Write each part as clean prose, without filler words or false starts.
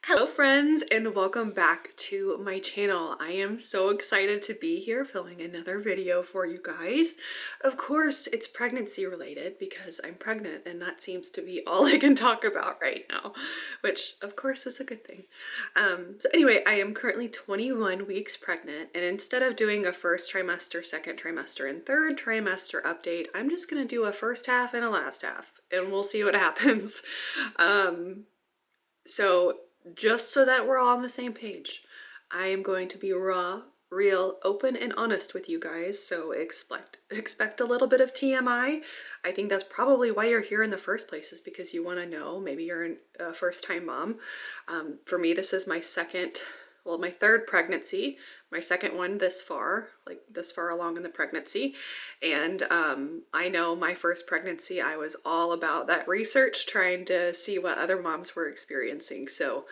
Hello friends and welcome back to my channel. I am so excited to be here filming another video for you guys. Of course it's pregnancy related because I'm pregnant and that seems to be all I can talk about right now, which of course is a good thing. So anyway, I am currently 21 weeks pregnant, and instead of doing a first trimester, second trimester, and third trimester update, I'm just gonna do a first half and a last half and we'll see what happens. So just so that we're all on the same page, I am going to be raw, real, open, and honest with you guys. So expect a little bit of TMI. I think that's probably why you're here in the first place, is because you want to know. Maybe you're a first-time mom. For me, this is my my third pregnancy, my second one this far along in the pregnancy. And I know my first pregnancy, I was all about that research, trying to see what other moms were experiencing. So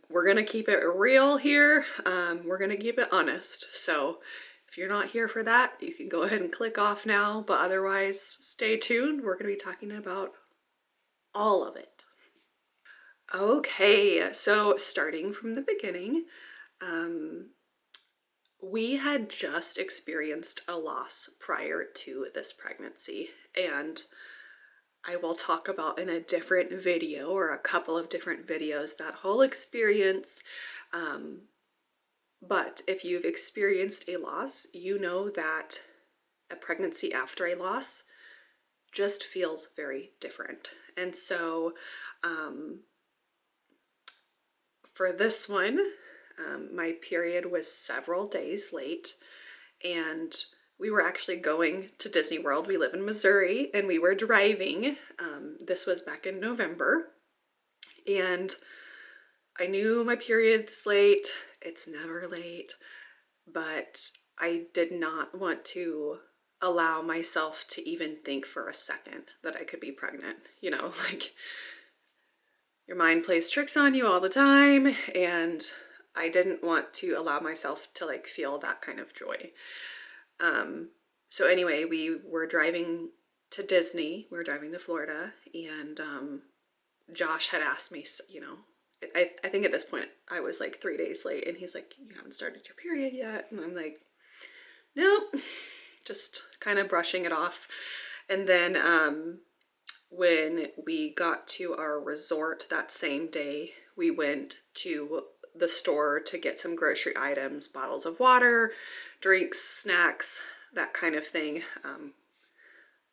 we're gonna keep it real here. We're gonna keep it honest. So if you're not here for that, you can go ahead and click off now, but otherwise stay tuned. We're gonna be talking about all of it. Okay, so starting from the beginning, we had just experienced a loss prior to this pregnancy, and I will talk about in a different video or a couple of different videos that whole experience. But if you've experienced a loss, you know that a pregnancy after a loss just feels very different. And so for this one, my period was several days late, and we were actually going to Disney World. We live in Missouri, and we were driving. This was back in November, and I knew my period's late. It's never late, but I did not want to allow myself to even think for a second that I could be pregnant. You know, like, your mind plays tricks on you all the time, and I didn't want to allow myself to like feel that kind of joy. So anyway, we were driving to Disney. We were driving to Florida, and Josh had asked me, you know, I think at this point I was like 3 days late, and he's like, "You haven't started your period yet." And I'm like, "Nope," just kind of brushing it off. And then when we got to our resort that same day, we went to the store to get some grocery items, bottles of water, drinks, snacks, that kind of thing.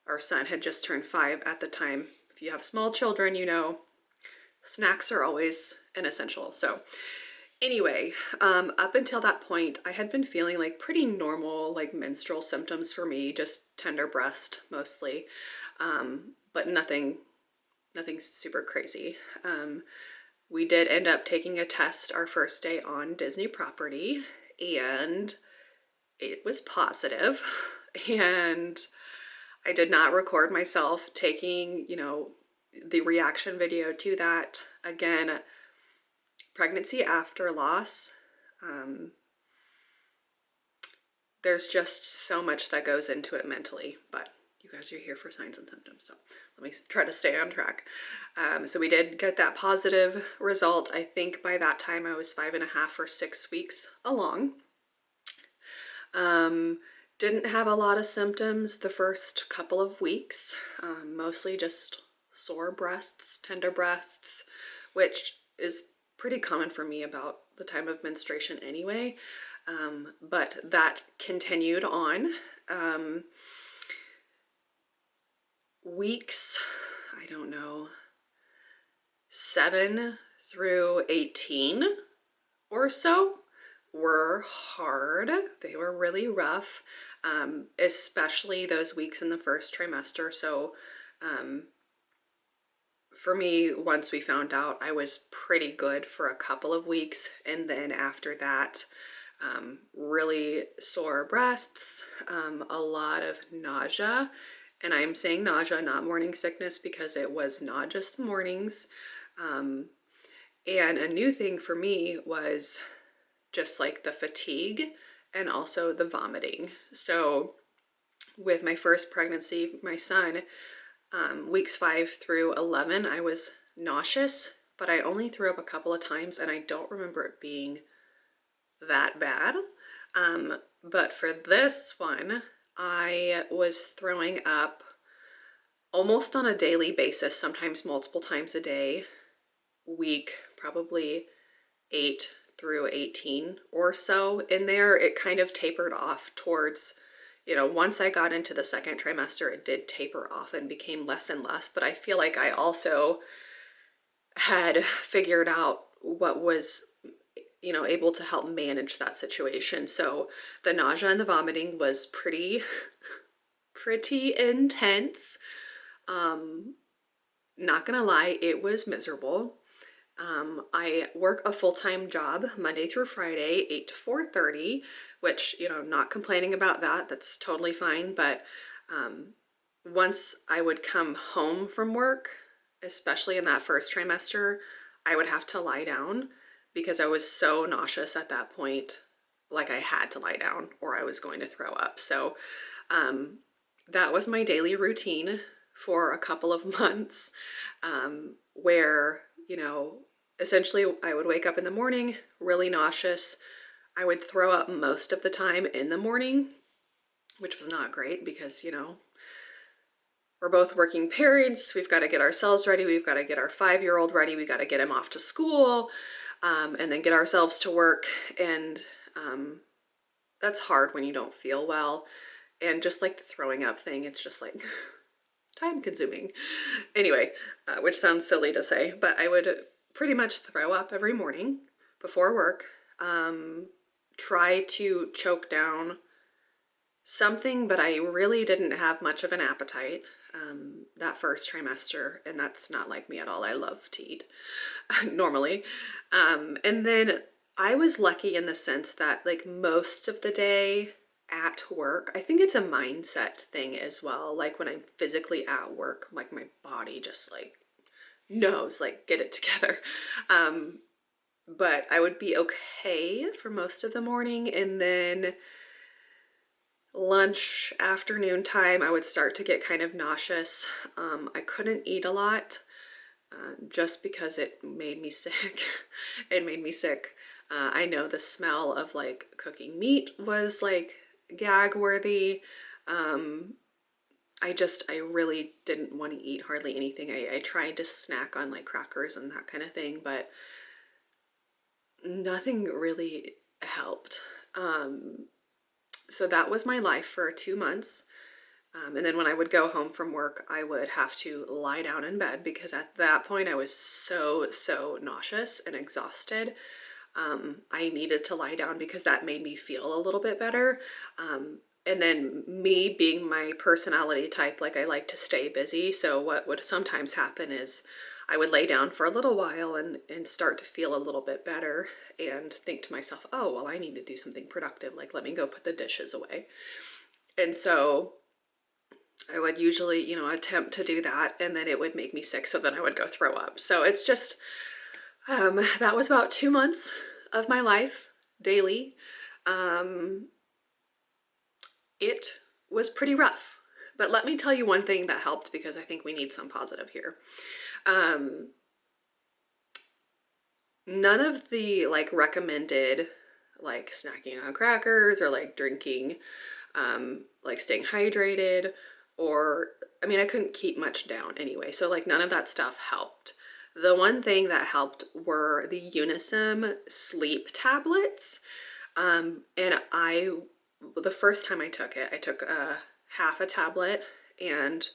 Our son had just turned 5 at the time. If you have small children, you know, snacks are always an essential. So anyway, up until that point, I had been feeling like pretty normal, like menstrual symptoms for me, just tender breast mostly, but nothing super crazy. We did end up taking a test our first day on Disney property, and it was positive. And I did not record myself taking, you know, the reaction video to that. Again, pregnancy after loss, there's just so much that goes into it mentally, but you guys are here for signs and symptoms, so let me try to stay on track. So we did get that positive result. I think by that time I was 5.5 or 6 weeks along. Didn't have a lot of symptoms the first couple of weeks, mostly just sore breasts, tender breasts, which is pretty common for me about the time of menstruation anyway. But that continued on. Weeks, I don't know, 7 through 18 or so were hard. They were really rough, especially those weeks in the first trimester. So for me, once we found out, I was pretty good for a couple of weeks, and then after that, really sore breasts, a lot of nausea. And I'm saying nausea, not morning sickness, because it was not just the mornings. And a new thing for me was just like the fatigue and also the vomiting. So with my first pregnancy, my son, weeks 5 through 11, I was nauseous but I only threw up a couple of times and I don't remember it being that bad. But for this one, I was throwing up almost on a daily basis, sometimes multiple times a day, week, probably 8 through 18 or so. In there, it kind of tapered off towards, once I got into the second trimester, it did taper off and became less and less. But I feel like I also had figured out what was, able to help manage that situation. So the nausea and the vomiting was pretty intense. Not gonna lie, it was miserable. I work a full-time job Monday through Friday, 8 to 4:30, which, not complaining about that. That's totally fine. But once I would come home from work, especially in that first trimester, I would have to lie down because I was so nauseous at that point. Like I had to lie down or I was going to throw up. So that was my daily routine for a couple of months, where, essentially I would wake up in the morning really nauseous. I would throw up most of the time in the morning, which was not great because, we're both working parents. We've got to get ourselves ready. We've got to get our 5-year-old ready. We got to get him off to school, and then get ourselves to work. And that's hard when you don't feel well. And just like the throwing up thing, it's just like time consuming. Anyway, which sounds silly to say, but I would pretty much throw up every morning before work. Try to choke down something, but I really didn't have much of an appetite that first trimester, and that's not like me at all. I love to eat normally. And then I was lucky in the sense that like most of the day at work, I think it's a mindset thing as well. Like when I'm physically at work, like my body just like knows, like, get it together. But I would be okay for most of the morning, and then lunch, afternoon time, I would start to get kind of nauseous. I couldn't eat a lot just because it made me sick. It made me sick. I know the smell of like cooking meat was like gag worthy. I really didn't want to eat hardly anything. I tried to snack on like crackers and that kind of thing, but nothing really helped. So that was my life for 2 months. And then when I would go home from work, I would have to lie down in bed because at that point I was so nauseous and exhausted. I needed to lie down because that made me feel a little bit better. And then me being my personality type, like I like to stay busy. So what would sometimes happen is I would lay down for a little while and start to feel a little bit better and think to myself, oh, well, I need to do something productive. Like, let me go put the dishes away. And so I would usually, attempt to do that, and then it would make me sick. So then I would go throw up. So it's just, that was about 2 months of my life daily. It was pretty rough. But let me tell you one thing that helped, because I think we need some positive here. None of the like recommended like snacking on crackers or like drinking, like staying hydrated, or I couldn't keep much down anyway. So like none of that stuff helped. The one thing that helped were the Unisom sleep tablets. And the first time I took it, I took half a tablet, and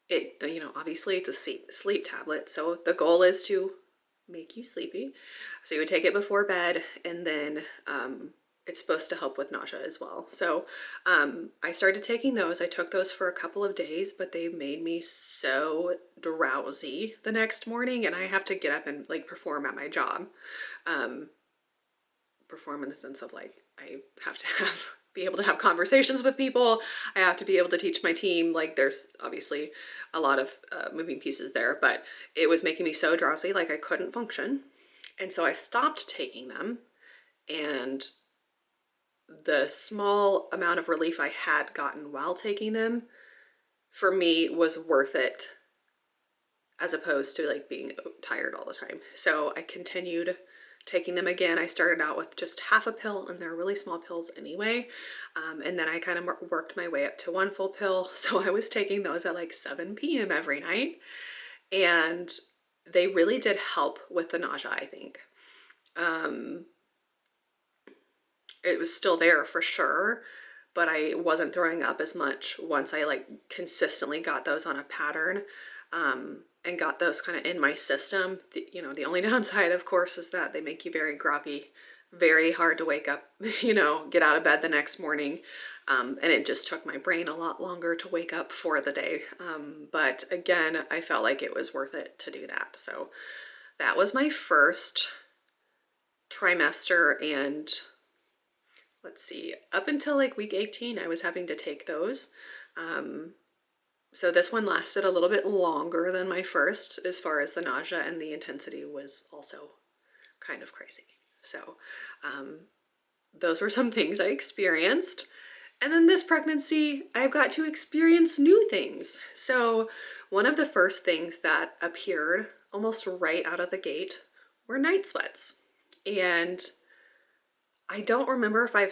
it, obviously it's a sleep tablet. So the goal is to make you sleepy. So you would take it before bed, and then it's supposed to help with nausea as well. So I started taking those. I took those for a couple of days, but they made me so drowsy the next morning, and I have to get up and like perform at my job. Perform in the sense of like I have to be able to have conversations with people. I have to be able to teach my team. Like there's obviously a lot of moving pieces there, but it was making me so drowsy, like I couldn't function. And so I stopped taking them, and the small amount of relief I had gotten while taking them, for me, was worth it as opposed to like being tired all the time. So I continued taking them again. I started out with just half a pill, and they're really small pills anyway. And then I kind of worked my way up to one full pill. So I was taking those at like 7 p.m. every night. And they really did help with the nausea, I think. It was still there for sure, but I wasn't throwing up as much once I like consistently got those on a pattern, and got those kind of in my system. The only downside, of course, is that they make you very groggy, very hard to wake up, get out of bed the next morning. And it just took my brain a lot longer to wake up for the day. But again, I felt like it was worth it to do that. So that was my first trimester, and let's see, up until like week 18, I was having to take those. So this one lasted a little bit longer than my first, as far as the nausea, and the intensity was also kind of crazy. So those were some things I experienced. And then this pregnancy, I've got to experience new things. So one of the first things that appeared almost right out of the gate were night sweats. And I don't remember if I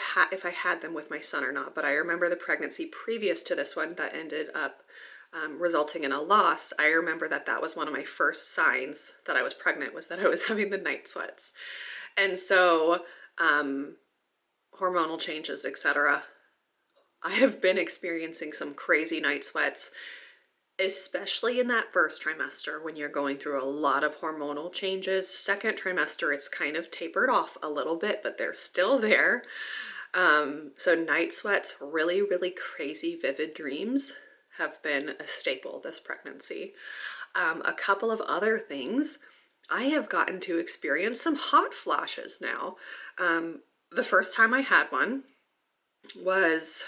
had them with my son or not, but I remember the pregnancy previous to this one that ended up resulting in a loss. I remember that was one of my first signs that I was pregnant, was that I was having the night sweats. And so hormonal changes, etc. I have been experiencing some crazy night sweats, especially in that first trimester when you're going through a lot of hormonal changes. Second trimester, it's kind of tapered off a little bit, but they're still there. So night sweats, really, really crazy, vivid dreams have been a staple this pregnancy. A couple of other things, I have gotten to experience some hot flashes now. The first time I had one was,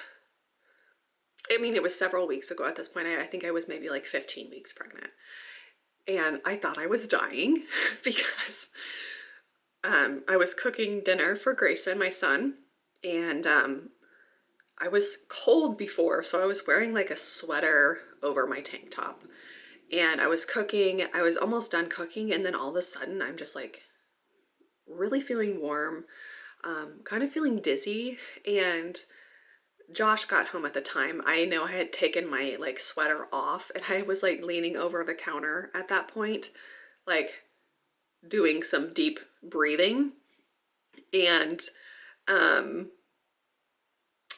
it was several weeks ago at this point. I think I was maybe like 15 weeks pregnant. And I thought I was dying because I was cooking dinner for Grayson, my son, and I was cold before, so I was wearing like a sweater over my tank top. And I was cooking, I was almost done cooking, and then all of a sudden I'm just like really feeling warm, kind of feeling dizzy. And Josh got home at the time. I know I had taken my like sweater off, and I was like leaning over the counter at that point, like doing some deep breathing. And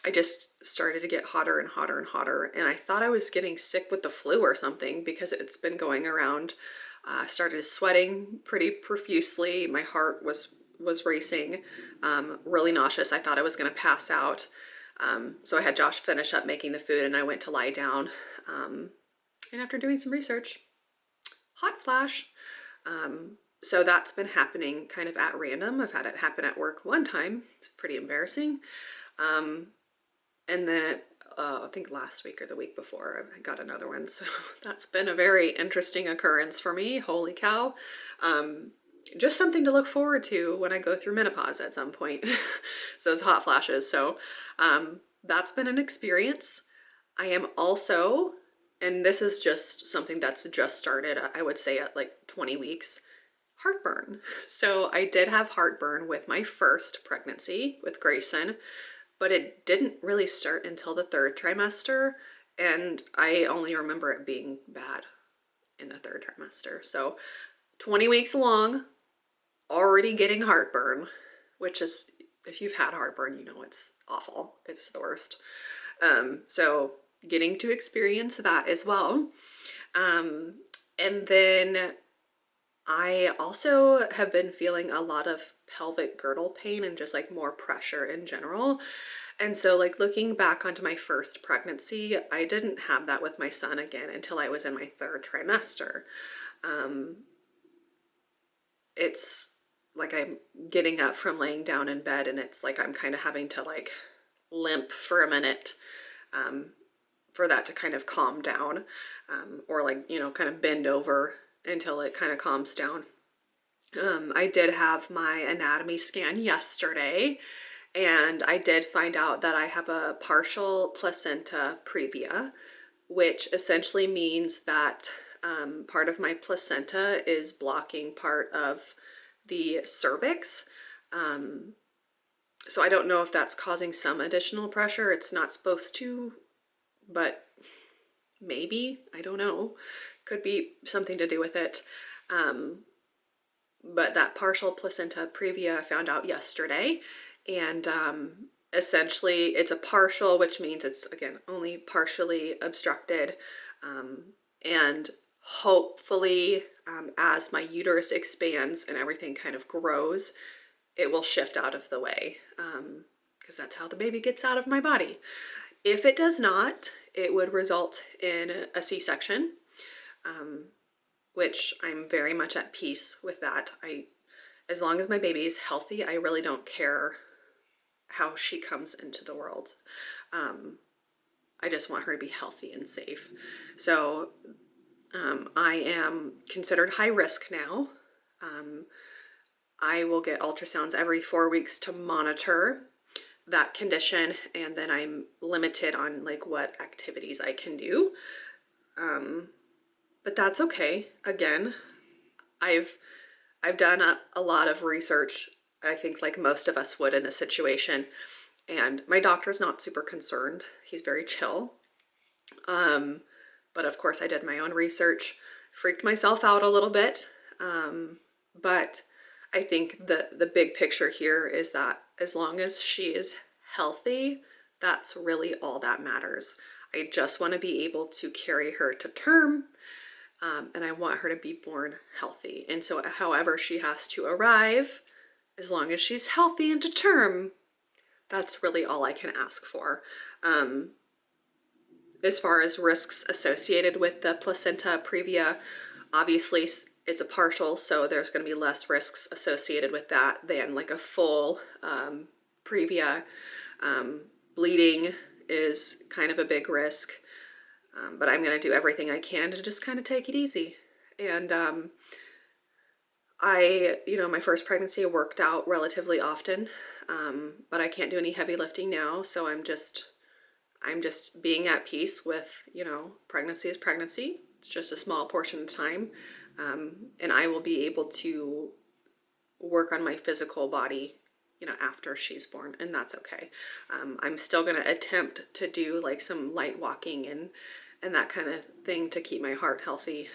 I just started to get hotter and hotter and hotter, and I thought I was getting sick with the flu or something because it's been going around. Started sweating pretty profusely. My heart was racing, really nauseous. I thought I was going to pass out. So I had Josh finish up making the food, and I went to lie down. And after doing some research, hot flash. So that's been happening kind of at random. I've had it happen at work one time. It's pretty embarrassing. And then I think last week or the week before, I got another one. So that's been a very interesting occurrence for me. Holy cow. Just something to look forward to when I go through menopause at some point. So those hot flashes. So that's been an experience. I am also, and this is just something that's just started, I would say at like 20 weeks, heartburn. So I did have heartburn with my first pregnancy with Grayson, but it didn't really start until the third trimester, and I only remember it being bad in the third trimester. So 20 weeks along, already getting heartburn, which is, if you've had heartburn, you know it's awful. It's the worst. So getting to experience that as well. And then I also have been feeling a lot of pelvic girdle pain and just like more pressure in general. And so like looking back onto my first pregnancy, I didn't have that with my son again until I was in my third trimester. It's like I'm getting up from laying down in bed, and it's like I'm kind of having to like limp for a minute for that to kind of calm down, or like, kind of bend over until it kind of calms down. I did have my anatomy scan yesterday, and I did find out that I have a partial placenta previa, which essentially means that Part of my placenta is blocking part of the cervix. So I don't know if that's causing some additional pressure. It's not supposed to, but maybe, I don't know. Could be something to do with it. But that partial placenta previa I found out yesterday, and essentially it's a partial, which means it's, again, only partially obstructed, and hopefully as my uterus expands and everything kind of grows, it will shift out of the way, because that's how the baby gets out of my body. If it does not, it would result in a C-section, which I'm very much at peace with that. As long as my baby is healthy, I really don't care how she comes into the world. I just want her to be healthy and safe. So I am considered high risk now. I will get ultrasounds every 4 weeks to monitor that condition, and then I'm limited on like what activities I can do. But that's okay. Again, I've done a lot of research, I think like most of us would in this situation, and my doctor's not super concerned. He's very chill. But of course I did my own research, freaked myself out a little bit. But I think the big picture here is that as long as she is healthy, that's really all that matters. I just want to be able to carry her to term, and I want her to be born healthy. And so however she has to arrive, as long as she's healthy and to term, that's really all I can ask for. As far as risks associated with the placenta previa, obviously it's a partial, so there's going to be less risks associated with that than like a full previa. Bleeding is kind of a big risk, but I'm going to do everything I can to just kind of take it easy. And my first pregnancy worked out relatively often, but I can't do any heavy lifting now, so I'm just being at peace with, pregnancy is pregnancy. It's just a small portion of time. And I will be able to work on my physical body, after she's born, and that's okay. I'm still going to attempt to do like some light walking and that kind of thing to keep my heart healthy,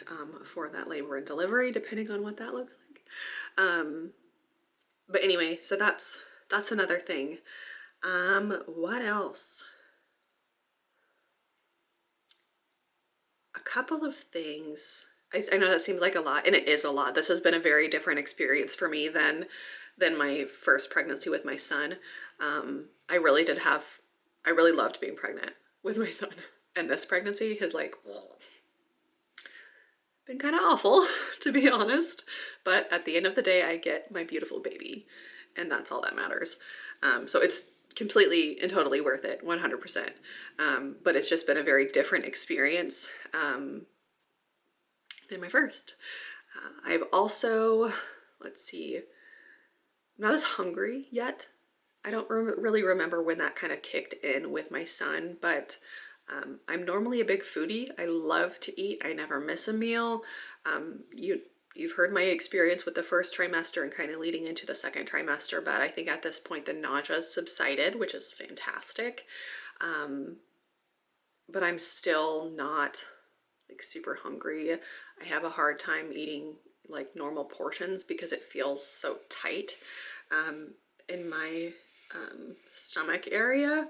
for that labor and delivery, depending on what that looks like. But anyway, so that's another thing. What else? A couple of things. I know that seems like a lot, and it is a lot. This has been a very different experience for me than my first pregnancy with my son. I really loved being pregnant with my son. And this pregnancy has been kind of awful, to be honest. But at the end of the day, I get my beautiful baby, and that's all that matters. So it's completely and totally worth it, 100%. But it's just been a very different experience than my first. I've also, let's see, I'm not as hungry yet. I don't really remember when that kind of kicked in with my son, but I'm normally a big foodie. I love to eat. I never miss a meal. You've heard my experience with the first trimester and kind of leading into the second trimester, but I think at this point the nausea subsided, which is fantastic. But I'm still not like super hungry. I have a hard time eating like normal portions because it feels so tight in my stomach area.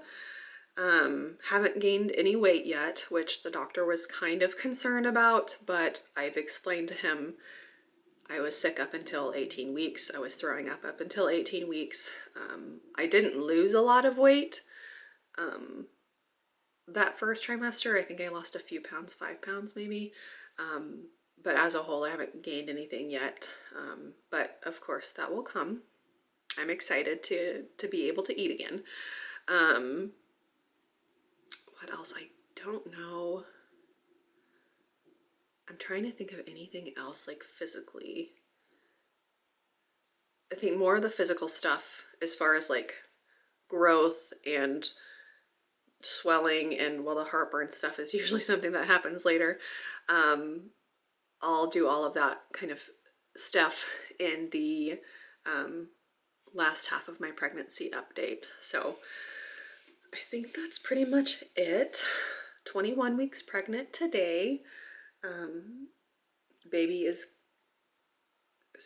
Haven't gained any weight yet, which the doctor was kind of concerned about, but I've explained to him I was sick up until 18 weeks. I was throwing up until 18 weeks. I didn't lose a lot of weight. That first trimester, I think I lost a few pounds, 5 pounds maybe. But as a whole, I haven't gained anything yet. But of course that will come. I'm excited to be able to eat again. What else? I don't know. I'm trying to think of anything else like physically. I think more of the physical stuff as far as like growth and swelling and the heartburn stuff is usually something that happens later. I'll do all of that kind of stuff in the last half of my pregnancy update. So I think that's pretty much it. 21 weeks pregnant today. Baby is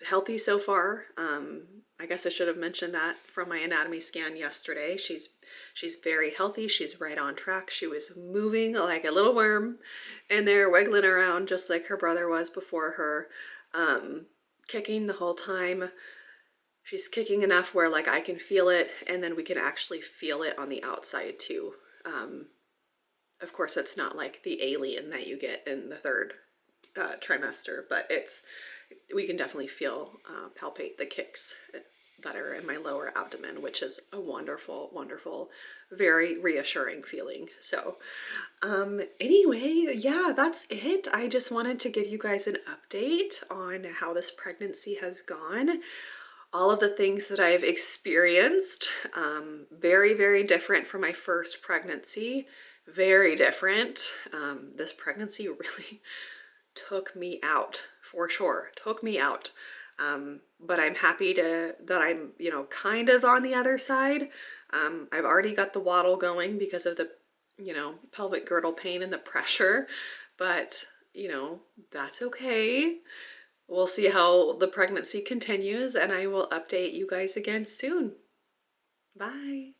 healthy so far. I guess I should have mentioned that from my anatomy scan yesterday. She's very healthy. She's right on track. She was moving like a little worm in there, wiggling around just like her brother was before her, kicking the whole time. She's kicking enough where like I can feel it, and then we can actually feel it on the outside too. Of course, it's not like the alien that you get in the third trimester, but we can definitely feel, palpate the kicks that are in my lower abdomen, which is a wonderful, wonderful, very reassuring feeling. So anyway, yeah, that's it. I just wanted to give you guys an update on how this pregnancy has gone. All of the things that I've experienced, very, very different from my first pregnancy. Very different. This pregnancy really took me out, for sure. Took me out. But I'm happy that I'm, kind of on the other side. I've already got the waddle going because of the, pelvic girdle pain and the pressure, but, that's okay. We'll see how the pregnancy continues, and I will update you guys again soon. Bye.